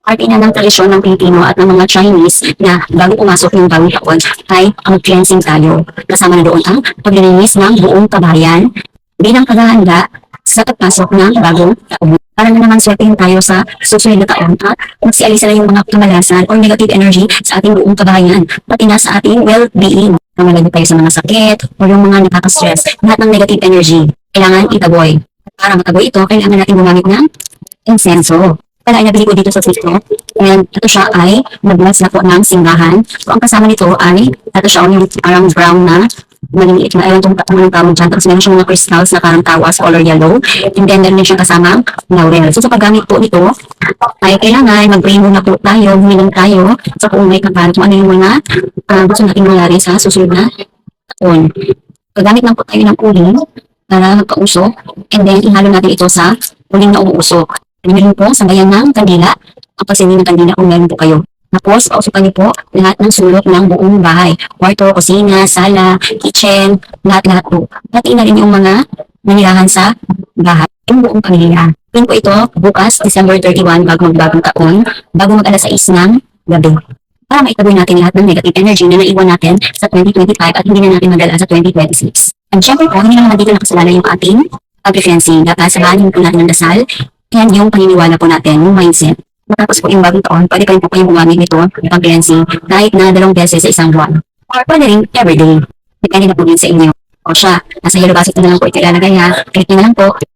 Parte na ng tradisyon ng Pilipino at ng mga Chinese na bago pumasok yung bagong taon ay mag-cleansing tayo. Kasama na doon ang paglilinis ng buong kabayan bilang paghahanda sa pagpasok ng bagong taon. Para na naman swertihin tayo sa susunod na taon at magsialisa na yung mga kamalasan or negative energy sa ating buong kabayan, pati na sa ating well-being. Namalago tayo sa mga sakit o yung mga nakaka-stress, lahat ng negative energy, kailangan itaboy. Para mataboy ito, kailangan natin gumamit ng insenso. Pala ay nabili ko dito sa TikTok. And ito siya ay nag-bless na po ng simbahan. So ang kasama nito ay, ito siya yung parang brown na maliliit na ayun itong ng tawag dyan. Tapos meron siyang mga crystals na parang tawas, color yellow. And then meron din siyang kasamang laurel. So sa paggamit po nito, ay kailangan mag-pray muna po tayo, humilang tayo sa kung may kapalit kung ano yung mga gusto natin mangyari sa susunod na taon. Paggamit lang po tayo ng uling para magpausok. And then ihalo natin ito sa uling na umuusok. Meron po sa bayan ng kandila, ang pagsindi ng kandila kung meron po kayo. Tapos, pausukan niyo po lahat ng sulok ng buong bahay. Kwarto, kusina, sala, kitchen, lahat-lahat po. Hatiin na rin yung mga nanirahan sa bahay, yung buong pamilya. Pin po ito bukas, December 31, bago magbagong taon, bago mag-alas 6 ng gabi. Para maitaboy natin lahat ng negative energy na naiwan natin sa 2025 at hindi na natin madala sa 2026. And syempre po, hindi naman dito nakasalala yung ating pag-referencing. Dapat sabahin po natin ng dasal. Yan yung paniniwala po natin, yung mindset. Matapos po yung bagong taon, pwede pa rin po kayong gumamit nito, yung pag-cleansing, kahit na 2 beses sa isang buwan. Or pwede rin everyday. Depende na po din sa inyo. O siya, nasa yellow basket na lang po ito ilalagay ha. Click nyo na lang po.